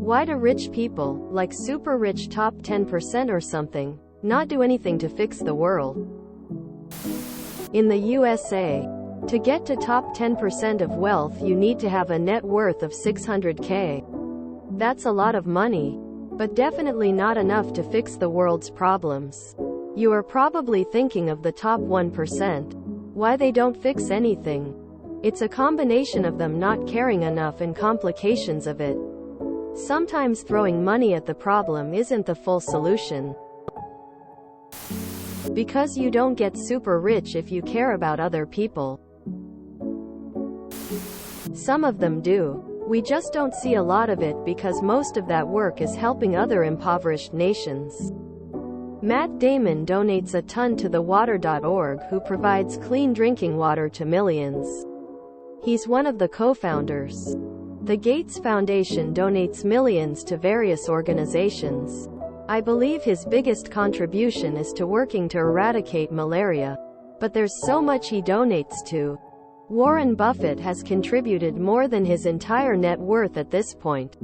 Why do rich people, like super rich top 10% or something, not do anything to fix the world? In the USA, to get to top 10% of wealth you need to have a net worth of $600K. That's a lot of money, but definitely not enough to fix the world's problems. You are probably thinking of the top 1%. Why they don't fix anything? It's a combination of them not caring enough and complications of it. Sometimes throwing money at the problem isn't the full solution. Because you don't get super rich if you care about other people. Some of them do. We just don't see a lot of it because most of that work is helping other impoverished nations. Matt Damon donates a ton to the Water.org, who provides clean drinking water to millions. He's one of the co-founders. The Gates Foundation donates millions to various organizations. I believe his biggest contribution is to working to eradicate malaria. But there's so much he donates to. Warren Buffett has contributed more than his entire net worth at this point.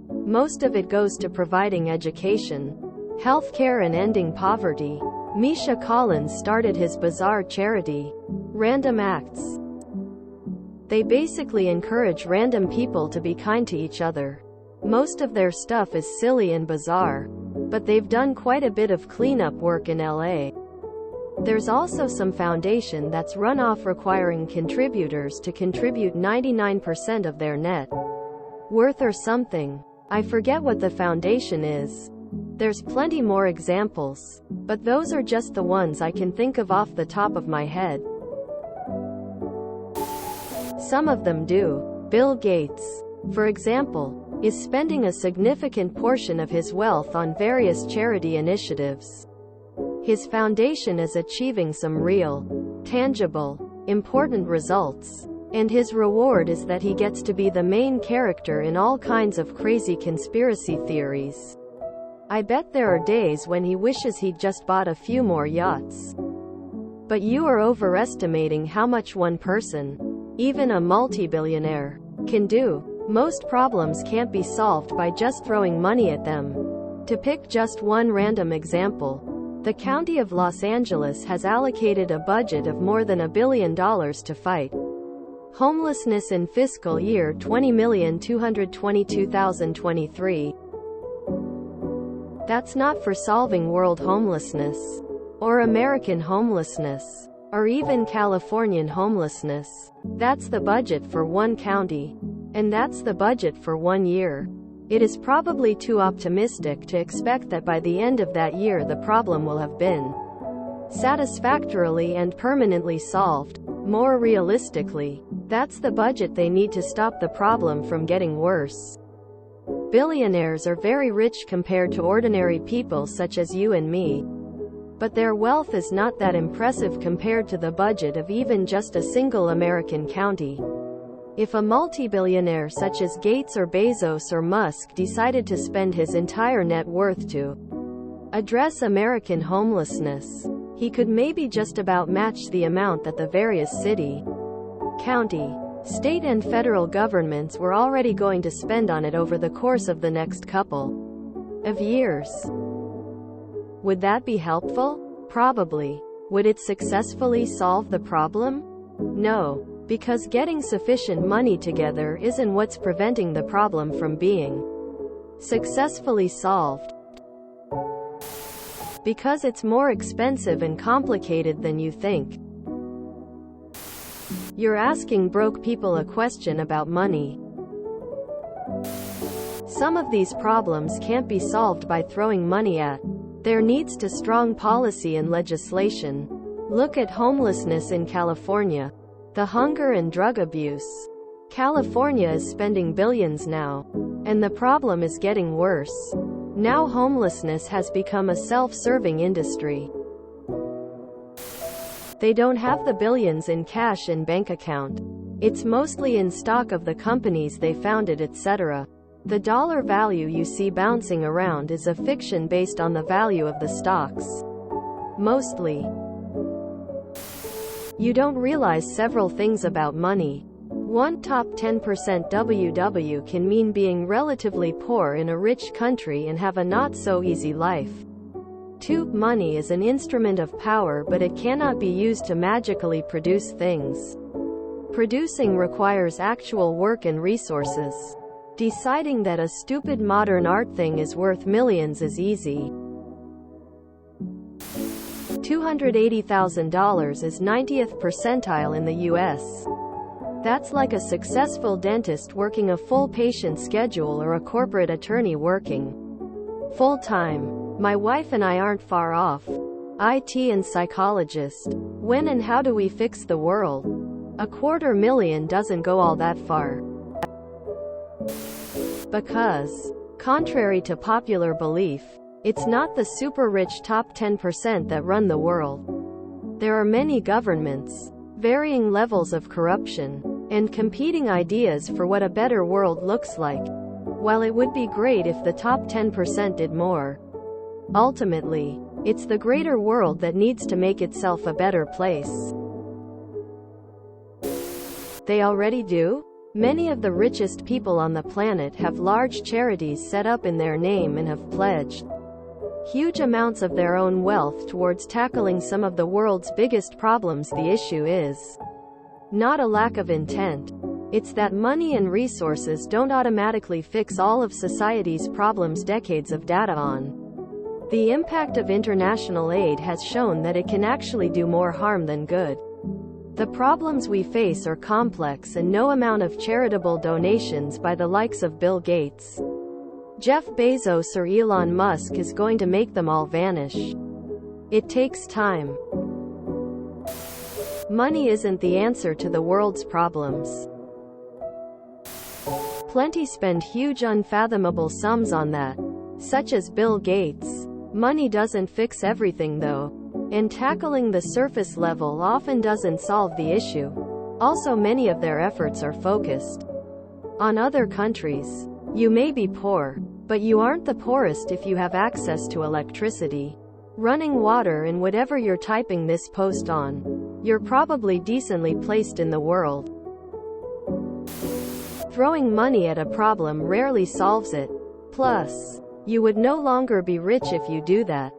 Most of it goes to providing education, healthcare and ending poverty. Misha Collins started his bizarre charity, Random Acts. They basically encourage random people to be kind to each other. Most of their stuff is silly and bizarre, but they've done quite a bit of cleanup work in LA. There's also some foundation that's run off requiring contributors to contribute 99% of their net worth or something. I forget what the foundation is. There's plenty more examples, but those are just the ones I can think of off the top of my head. Some of them do. Bill Gates, for example, is spending a significant portion of his wealth on various charity initiatives. His foundation is achieving some real, tangible, important results. And his reward is that he gets to be the main character in all kinds of crazy conspiracy theories. I bet there are days when he wishes he'd just bought a few more yachts. But you are overestimating how much one person, even a multi-billionaire, can do. Most problems can't be solved by just throwing money at them. To pick just one random example, the County of Los Angeles has allocated a budget of more than $1 billion to fight homelessness in fiscal year 20,222,023. That's not for solving world homelessness, or American homelessness, or even Californian homelessness. That's the budget for one county. And that's the budget for 1 year. It is probably too optimistic to expect that by the end of that year the problem will have been satisfactorily and permanently solved. More realistically, that's the budget they need to stop the problem from getting worse. Billionaires are very rich compared to ordinary people such as you and me. But their wealth is not that impressive compared to the budget of even just a single American county. If a multi-billionaire such as Gates or Bezos or Musk decided to spend his entire net worth to address American homelessness, he could maybe just about match the amount that the various city, county, state and federal governments were already going to spend on it over the course of the next couple of years. Would that be helpful? Probably. Would it successfully solve the problem? No. Because getting sufficient money together isn't what's preventing the problem from being successfully solved. Because it's more expensive and complicated than you think. You're asking broke people a question about money. Some of these problems can't be solved by throwing money at. There needs to strong policy and legislation. Look at homelessness in California. The hunger and drug abuse. California is spending billions now. And the problem is getting worse. Now homelessness has become a self-serving industry. They don't have the billions in cash in bank account. It's mostly in stock of the companies they founded, etc. The dollar value you see bouncing around is a fiction based on the value of the stocks. Mostly. You don't realize several things about money. 1. Top 10% WW can mean being relatively poor in a rich country and have a not-so-easy life. 2. Money is an instrument of power, but it cannot be used to magically produce things. Producing requires actual work and resources. Deciding that a stupid modern art thing is worth millions is easy. $280,000 is 90th percentile in the US. That's like a successful dentist working a full patient schedule or a corporate attorney working full-time. My wife and I aren't far off. IT and psychologist. When and how do we fix the world? $250,000 doesn't go all that far. Because, contrary to popular belief, it's not the super-rich top 10% that run the world. There are many governments, varying levels of corruption, and competing ideas for what a better world looks like. While it would be great if the top 10% did more, ultimately, it's the greater world that needs to make itself a better place. They already do? Many of the richest people on the planet have large charities set up in their name and have pledged huge amounts of their own wealth towards tackling some of the world's biggest problems. The issue is not a lack of intent. It's that money and resources don't automatically fix all of society's problems. Decades of data on the impact of international aid has shown that it can actually do more harm than good. The problems we face are complex, and no amount of charitable donations by the likes of Bill Gates, Jeff Bezos or Elon Musk is going to make them all vanish. It takes time. Money isn't the answer to the world's problems. Plenty spend huge unfathomable sums on that, such as Bill Gates. Money doesn't fix everything though, and tackling the surface level often doesn't solve the issue. Also, many of their efforts are focused on other countries. You may be poor, but you aren't the poorest if you have access to electricity, running water, and whatever you're typing this post on. You're probably decently placed in the world. Throwing money at a problem rarely solves it. Plus, you would no longer be rich if you do that.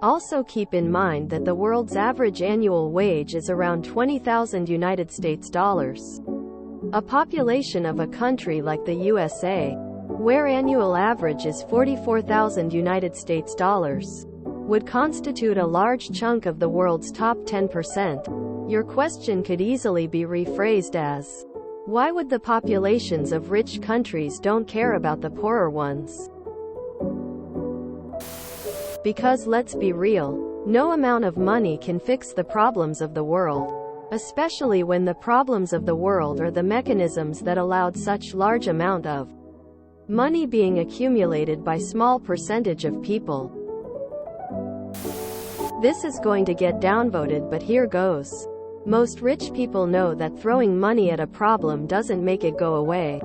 Also, keep in mind that the world's average annual wage is around 20,000 United States dollars. A population of a country like the USA, where annual average is 44,000 United States dollars, would constitute a large chunk of the world's top 10%. Your question could easily be rephrased as, why would the populations of rich countries don't care about the poorer ones? Because let's be real, no amount of money can fix the problems of the world, especially when the problems of the world are the mechanisms that allowed such large amount of money being accumulated by small percentage of people. This is going to get downvoted, but here goes. Most rich people know that throwing money at a problem doesn't make it go away.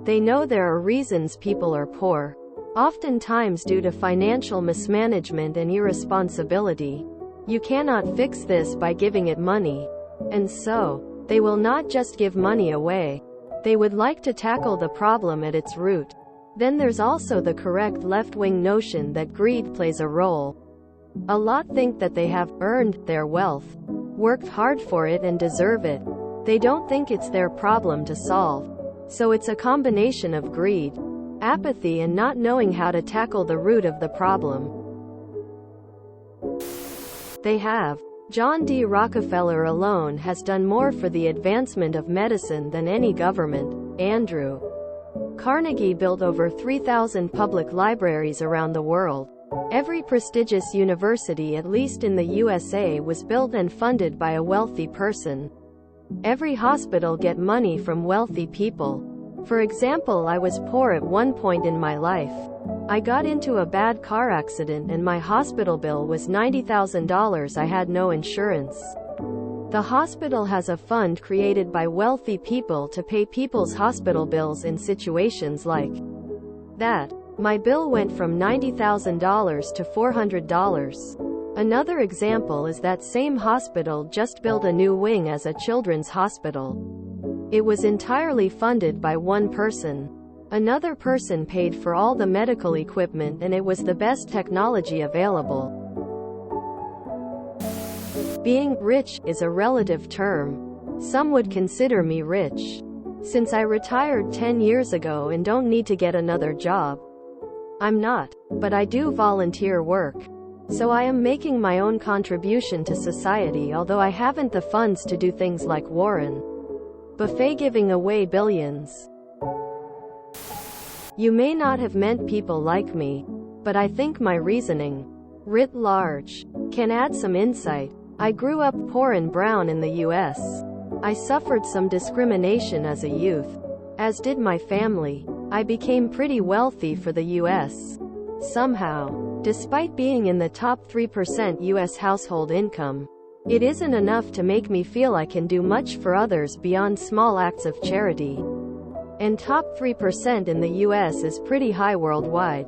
They know there are reasons people are poor, oftentimes due to financial mismanagement and irresponsibility. You cannot fix this by giving it money. And so, they will not just give money away. They would like to tackle the problem at its root. Then there's also the correct left-wing notion that greed plays a role. A lot think that they have earned their wealth, worked hard for it, and deserve it. They don't think it's their problem to solve. So it's a combination of greed, apathy, and not knowing how to tackle the root of the problem. They have. John D. Rockefeller alone has done more for the advancement of medicine than any government. Andrew Carnegie built over 3,000 public libraries around the world. Every prestigious university, at least in the USA, was built and funded by a wealthy person. Every hospital get money from wealthy people. For example, I was poor at one point in my life. I got into a bad car accident and my hospital bill was $90,000. I had no insurance. The hospital has a fund created by wealthy people to pay people's hospital bills in situations like that. My bill went from $90,000 to $400. Another example is that same hospital just built a new wing as a children's hospital. It was entirely funded by one person. Another person paid for all the medical equipment, and it was the best technology available. Being rich is a relative term. Some would consider me rich, since I retired 10 years ago and don't need to get another job. I'm not, but I do volunteer work. So I am making my own contribution to society, although I haven't the funds to do things like Warren Buffett giving away billions. You may not have meant people like me, but I think my reasoning, writ large, can add some insight. I grew up poor and brown in the US. I suffered some discrimination as a youth, as did my family. I became pretty wealthy for the US. Somehow, despite being in the top 3% US household income, it isn't enough to make me feel I can do much for others beyond small acts of charity. And top 3% in the US is pretty high worldwide,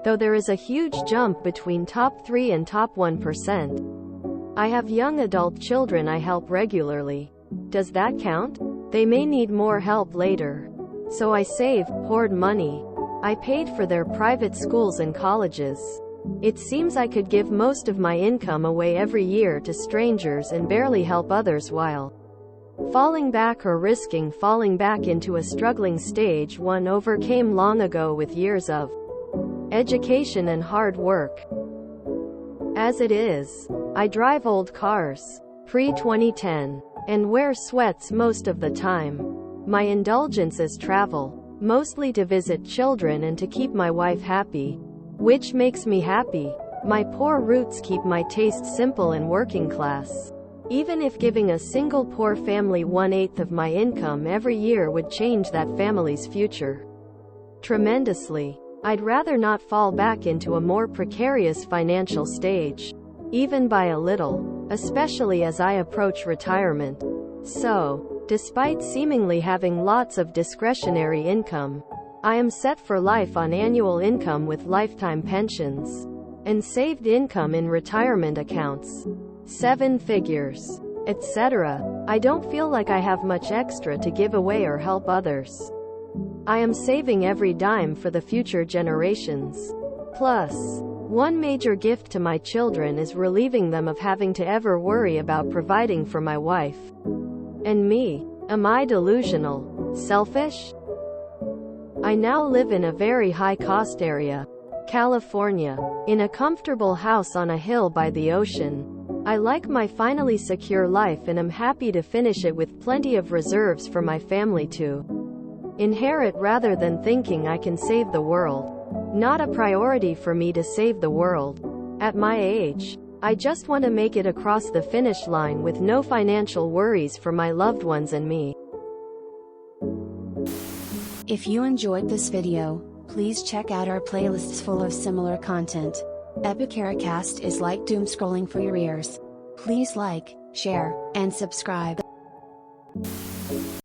though there is a huge jump between top 3 and top 1%. I have young adult children I help regularly. Does that count? They may need more help later. So I saved, poured money. I paid for their private schools and colleges. It seems I could give most of my income away every year to strangers and barely help others while falling back or risking falling back into a struggling stage one overcame long ago with years of education and hard work. As it is, I drive old cars, pre-2010, and wear sweats most of the time. My indulgence is travel, mostly to visit children and to keep my wife happy, which makes me happy. My poor roots keep my taste simple and working class. Even if giving a single poor family 1/8 of my income every year would change that family's future tremendously, I'd rather not fall back into a more precarious financial stage, even by a little, especially as I approach retirement. So, despite seemingly having lots of discretionary income, I am set for life on annual income with lifetime pensions and saved income in retirement accounts, 7 figures, etc. I don't feel like I have much extra to give away or help others. I am saving every dime for the future generations. Plus, one major gift to my children is relieving them of having to ever worry about providing for my wife and me. Am I delusional? Selfish? I now live in a very high-cost area, California, in a comfortable house on a hill by the ocean. I like my finally secure life and am happy to finish it with plenty of reserves for my family to inherit rather than thinking I can save the world. Not a priority for me to save the world. At my age, I just want to make it across the finish line with no financial worries for my loved ones and me. If you enjoyed this video, please check out our playlists full of similar content. Epicaricast is like doom scrolling for your ears. Please like, share, and subscribe.